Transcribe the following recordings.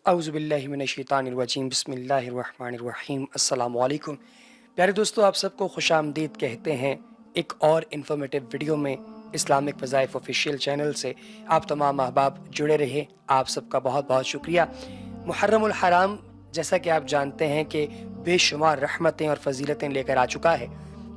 अऊज़ु बिल्लाहि मिनश्शैतानिर्रजीम बिस्मिल्लाहिर्रहमानिर्रहीम अस्सलाम वालेकुम। प्यारे दोस्तों, आप सबको खुशामदीद कहते हैं एक और इन्फॉर्मेटिव वीडियो में इस्लामिक वज़ाइफ ऑफिशियल चैनल से। आप तमाम अहबाब जुड़े रहे, आप सबका बहुत बहुत शुक्रिया। मुहर्रमुल हराम जैसा कि आप जानते हैं कि बेशुमार रहमतें और फ़जीलतें लेकर आ चुका है,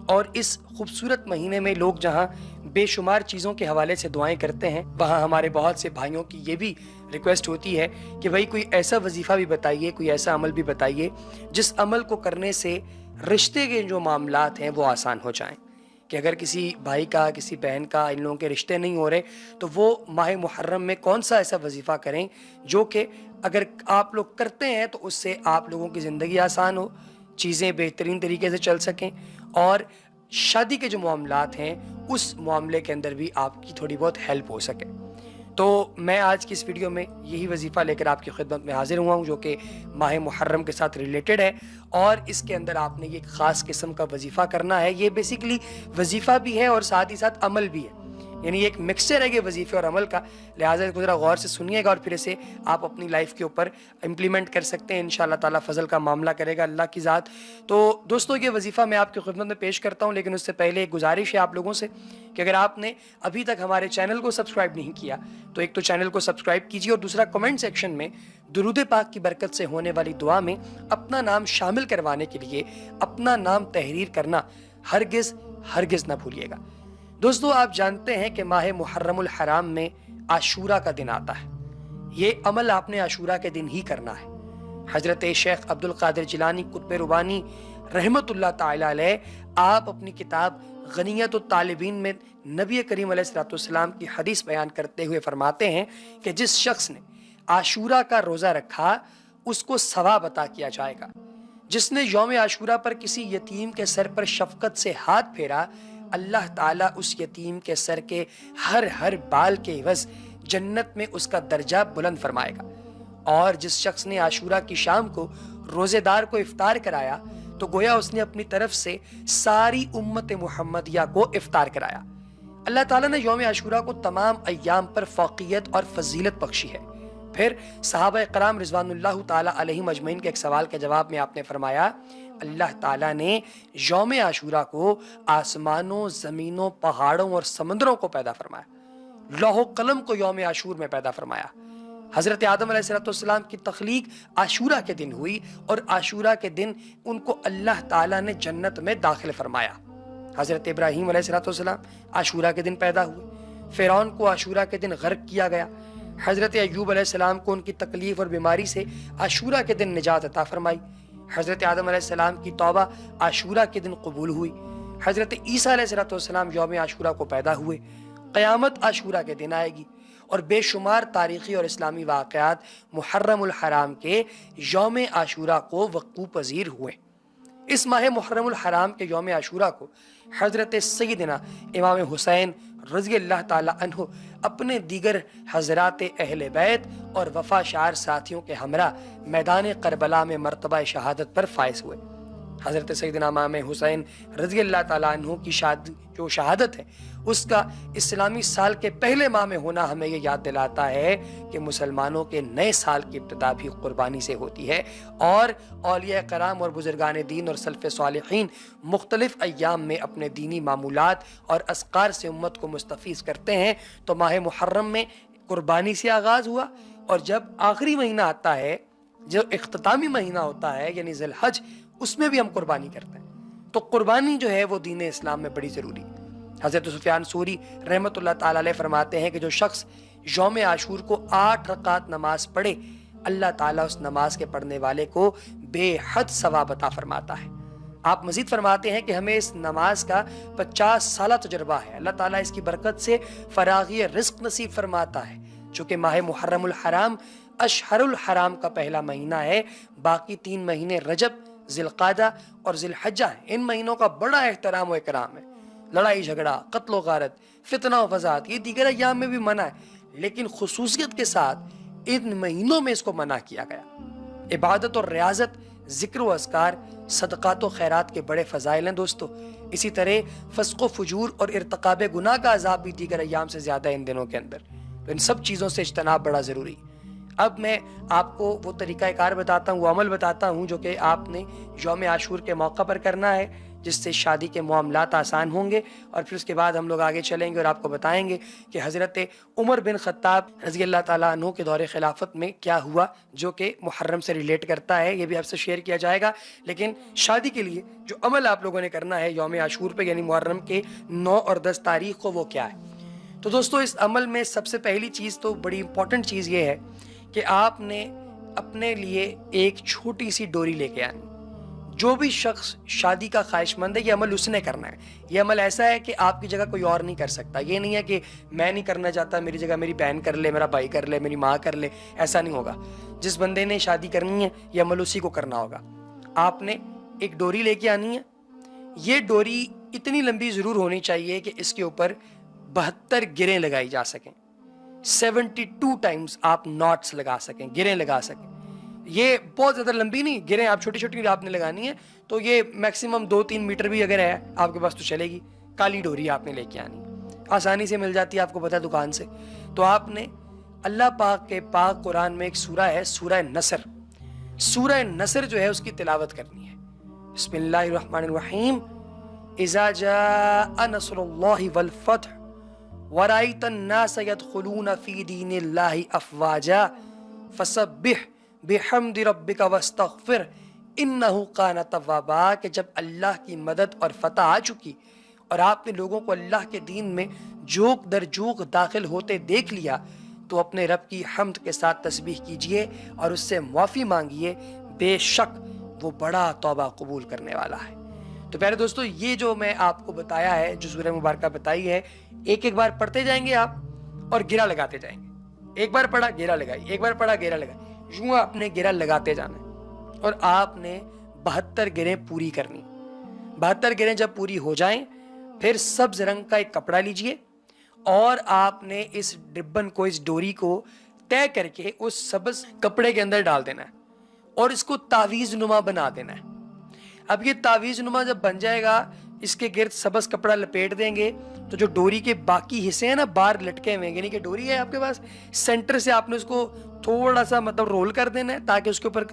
और इस खूबसूरत महीने में लोग जहां बेशुमार चीज़ों के हवाले से दुआएं करते हैं, वहां हमारे बहुत से भाइयों की ये भी रिक्वेस्ट होती है कि भाई कोई ऐसा वजीफ़ा भी बताइए, कोई ऐसा अमल भी बताइए जिस अमल को करने से रिश्ते के जो मामलात हैं वो आसान हो जाएं। कि अगर किसी भाई का, किसी बहन का, इन लोगों के रिश्ते नहीं हो रहे, तो वो माह मुहर्रम में कौन सा ऐसा वजीफ़ा करें जो कि अगर आप लोग करते हैं तो उससे आप लोगों की ज़िंदगी आसान हो, चीज़ें बेहतरीन तरीके से चल सकें, और शादी के जो मामलात हैं उस मामले के अंदर भी आपकी थोड़ी बहुत हेल्प हो सके। तो मैं आज की इस वीडियो में यही वजीफ़ा लेकर आपकी खिदमत में हाजिर हुआ हूँ जो कि माह मुहर्रम के साथ रिलेटेड है, और इसके अंदर आपने ये ख़ास किस्म का वजीफ़ा करना है। ये बेसिकली वजीफ़ा भी है और साथ ही साथ अमल भी है, यानी एक मिक्सचर है ये वजीफ़े और अमल का। लिहाजा इसको ज़रा गौर से सुनिएगा और फिर इसे आप अपनी लाइफ के ऊपर इम्प्लीमेंट कर सकते हैं। इंशाअल्लाह ताला फ़ज़ल का मामला करेगा अल्लाह की ज़ात। तो दोस्तों, ये वजीफ़ा मैं आपकी खिदमत में पेश करता हूँ, लेकिन उससे पहले एक गुजारिश है आप लोगों से कि अगर आपने अभी तक हमारे चैनल को सब्सक्राइब नहीं किया तो एक तो चैनल को सब्सक्राइब कीजिए, और दूसरा कमेंट सेक्शन में दुरूद पाक की बरकत से होने वाली दुआ में अपना नाम शामिल करवाने के लिए अपना नाम तहरीर करना हरगिज़ हरगिज़ ना भूलिएगा। दोस्तों, आप जानते हैं कि माह मुहर्रमुल हराम में आशूरा का दिन आता है। ये अमल आपने आशूरा के दिन ही करना है। हजरत शेख अब्दुल कादिर जिलानी कुतुब रुबानी रहमतुल्लाह ताला अलैह आप अपनी किताब गनियतुत तालिबीन में नबी करीम अलैहिस्सलाम की हदीस बयान करते हुए फरमाते हैं कि जिस शख्स ने आशूरा का रोज़ा रखा उसको सवाब अता किया जाएगा। जिसने यौम आशूरा पर किसी यतीम के सर पर शफकत से हाथ फेरा, अल्लाह ताला उस यतीम के सर के हर हर बाल के एवज़ जन्नत में उसका दर्जा बुलंद फरमाएगा। और जिस शख्स ने आशूरा की शाम को रोज़ेदार को इफ्तार कराया तो गोया उसने अपनी तरफ से सारी उम्मत मुहम्मदिया को इफ्तार कराया। अल्लाह ताला ने यौम आशूरा को तमाम अय्याम पर फ़ौक़ियत और फजीलत बख्शी है। फिर सहाबा कराम रिज़वानुल्लाह ताला अलैहिम अजमईन के एक सवाल के जवाब में आपने फरमाया, अल्लाह ताला ने यौम आशूरा को आसमानों, ज़मीनों, पहाड़ों और समंदरों को पैदा फरमाया। लौह कलम को यौम आशूर में पैदा फरमाया। हज़रत आदम अलैहिस्सलाम की तख्लीक आशूरा के दिन हुई, और आशूरा के दिन उनको अल्लाह ताला ने जन्नत में दाखिल फरमाया। हज़रत इब्राहीम अलैहिस्सलाम आशूरा के दिन पैदा हुए। फ़िरौन को आशूरा के दिन गर्क किया गया। हज़रत अय्यूब अलैहिस्सलाम को उनकी तकलीफ और बीमारी से आशूरा के दिन निजात अता फरमाई। हज़रत आदम अलैहिस्सलाम की तौबा आशूरा के दिन कबूल हुई। हज़रत ईसा अलैहिस्सलाम यौम आशूरा को पैदा हुए। क़यामत आशूरा के दिन आएगी, और बेशुमार तारीख़ी और इस्लामी वाक़यात मुहर्रमुल हराम के यौम आशूरा को वक़ू पज़ीर हुए। इस माह मुहर्रमुल हराम के यौम आशूरा को हज़रत सय्यदना इमाम हुसैन रज़ियल्लाहु ताला अन्हु अपने दीगर हज़रात अहले बैत और वफ़ाशार साथियों के हमरा मैदान करबला में मर्तबा शहादत पर फाइज हुए। हज़रत सय्यदना इमाम हुसैन रज़ियल्लाहु ताला अन्हु की जो शहादत है उसका इस्लामी साल के पहले माह में होना हमें ये याद दिलाता है कि मुसलमानों के नए साल की इब्तिदा भी कुर्बानी से होती है। और औलिया कराम और बुजुर्गान दीन और सल्फ़ सालिहीन मुख्तलिफ अय्याम में अपने दीनी मामूलात और अस्कार से उम्मत को मुस्तफ़ीज़ करते हैं। तो माह मुहर्रम में कुर्बानी से आगाज़ हुआ, और जब आखिरी महीना आता है, जो इख्तितामी महीना होता है यानी ज़िलहज, उसमें भी हम कुर्बानी करते हैं। तो कुर्बानी जो है वो दीन इस्लाम में बड़ी ज़रूरी है। हज़रत सुफियान सूरी रहमतुल्लाह ताला अलैह फरमाते हैं कि जो शख्स यौम आशूर को 8 रकात नमाज पढ़े, अल्लाह ताला उस नमाज के पढ़ने वाले को बेहद सवाब अता फरमाता है। आप मजीद फरमाते हैं कि हमें इस नमाज का 50 साल तजुर्बा है। अल्लाह ताला इसकी बरकत से फरागी रिज़्क़ नसीब फरमाता है। चूँकि माह मुहर्रमुल हराम अशहरुल हराम का पहला महीना है, बाकी 3 महीने रजब, ज़िलक़ादा और ज़िलहज्जा हैं। इन महीनों का बड़ा एहतराम व इकराम है। लड़ाई झगड़ा, क़त्ल व गारत, फितना व फ़साद ये दीगर अय्याम में भी मना है, लेकिन खुसूसियत के साथ इन महीनों में इसको मना किया गया। इबादत और रियाजत, ज़िक्र व अज़कार, सदक़ात व खैरात के बड़े फ़ज़ाइल हैं दोस्तों। इसी तरह फ़स्क़ व फ़ुजूर और इर्तिकाब गुनाह का अज़ाब भी दीगर अय्याम से ज़्यादा इन दिनों के अंदर। तो इन सब चीज़ों से इज्तनाब बड़ा ज़रूरी। اب میں آپ کو وہ طریقہ کار بتاتا ہوں, وہ عمل بتاتا ہوں جو کہ آپ نے یوم عاشور کے موقع پر کرنا ہے, جس سے شادی کے معاملات آسان ہوں گے. اور پھر اس کے بعد ہم لوگ آگے چلیں گے اور آپ کو بتائیں گے کہ حضرت عمر بن خطاب رضی اللہ تعالیٰ عنہ کے دور خلافت میں کیا ہوا, جو کہ محرم سے ریلیٹ کرتا ہے. یہ بھی آپ سے شیئر کیا جائے گا. لیکن شادی کے لیے جو عمل آپ لوگوں نے کرنا ہے یوم عاشور پہ, یعنی محرم کے 9 اور 10 تاریخ کو, وہ کیا ہے. تو دوستو اس عمل میں سب سے پہلی چیز تو بڑی امپورٹنٹ چیز یہ ہے کہ آپ نے اپنے لیے ایک چھوٹی سی ڈوری لے کے آنی. جو بھی شخص شادی کا خواہش مند ہے, یہ عمل اس نے کرنا ہے. یہ عمل ایسا ہے کہ آپ کی جگہ کوئی اور نہیں کر سکتا. یہ نہیں ہے کہ میں نہیں کرنا چاہتا, میری جگہ میری بہن کر لے, میرا بھائی کر لے, میری ماں کر لے. ایسا نہیں ہوگا. جس بندے نے شادی کرنی ہے یہ عمل اسی کو کرنا ہوگا. آپ نے ایک ڈوری لے کے آنی ہے. یہ ڈوری اتنی لمبی ضرور ہونی چاہیے کہ اس کے اوپر 72 گریں لگائی جا سکیں. 72 ٹائمز آپ ناٹس لگا سکیں, گریں لگا سکیں. یہ بہت زیادہ لمبی نہیں, گریں آپ چھوٹی چھوٹی آپ نے لگانی ہے. تو یہ میکسیمم 2-3 میٹر بھی اگر ہے آپ کے پاس تو چلے گی. کالی ڈوری آپ نے لے کے آنی, آسانی سے مل جاتی ہے, آپ کو پتہ ہے دکان سے. تو آپ نے اللہ پاک کے پاک قرآن میں ایک سورہ ہے, سورہ نصر. سورہ نصر جو ہے اس کی تلاوت کرنی ہے. بسم اللہ الرحمن الرحیم. اذا جاء نصر اللہ والفتح وَرَأَيْتَ النَّاسَ يَدْخُلُونَ فِي دِينِ اللَّهِ أَفْوَاجًا فَسَبِّحْ بِحَمْدِ رَبِّكَ وَاسْتَغْفِرْ إِنَّهُ كَانَ تَوَّابًا. کہ جب اللہ کی مدد اور فتح آ چکی اور آپ نے لوگوں کو اللہ کے دین میں جوق در جوق داخل ہوتے دیکھ لیا, تو اپنے رب کی حمد کے ساتھ تسبیح کیجئے اور اس سے معافی مانگیے, بے شک وہ بڑا توبہ قبول کرنے والا ہے. تو پیارے دوستو, یہ جو میں آپ کو بتایا ہے, جو سورہ مبارکہ بتائی ہے, ایک ایک بار پڑھتے جائیں گے آپ اور گرہ لگاتے جائیں گے. ایک بار پڑھا گرہ لگائی, ایک بار پڑھا گرہ لگائی, یوں آپ نے گرہ لگاتے جانا ہے. اور آپ نے 72 گرہیں پوری کرنی. 72 گرہیں جب پوری ہو جائیں, پھر سبز رنگ کا ایک کپڑا لیجئے اور آپ نے اس ربن کو, اس ڈوری کو طے کر کے اس سبز کپڑے کے اندر ڈال دینا ہے اور اس کو تعویذ نما بنا دینا ہے. اب یہ تعویذ نما جب بن جائے گا, اس کے گرد سبز کپڑا لپیٹ دیں گے, تو جو ڈوری کے باقی حصے ہیں نا باہر لٹکے ہوئے, یعنی کہ ڈوری ہے آپ کے پاس, سینٹر سے آپ نے اس کو تھوڑا سا مطلب رول کر دینا ہے تاکہ اس کے اوپر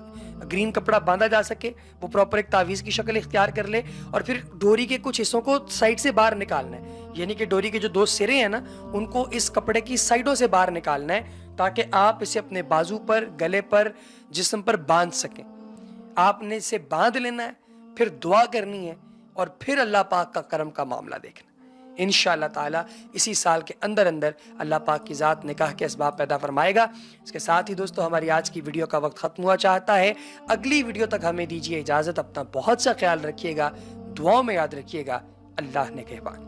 گرین کپڑا باندھا جا سکے, وہ پراپر ایک تعویذ کی شکل اختیار کر لے. اور پھر ڈوری کے کچھ حصوں کو سائڈ سے باہر نکالنا ہے, یعنی کہ ڈوری کے جو 2 سرے ہیں نا, ان کو اس کپڑے کی سائڈوں سے باہر نکالنا ہے تاکہ آپ اسے اپنے بازو پر, گلے پر, جسم پر باندھ سکیں. آپ نے اسے باندھ لینا ہے, پھر دعا کرنی ہے اور پھر اللہ پاک کا کرم کا معاملہ دیکھنا. انشاءاللہ تعالیٰ اسی سال کے اندر اللہ پاک کی ذات نکاح کے اسباب پیدا فرمائے گا. اس کے ساتھ ہی دوستو ہماری آج کی ویڈیو کا وقت ختم ہوا چاہتا ہے. اگلی ویڈیو تک ہمیں دیجیے اجازت. اپنا بہت سا خیال رکھیے گا, دعاؤں میں یاد رکھیے گا. اللہ نے کہبان.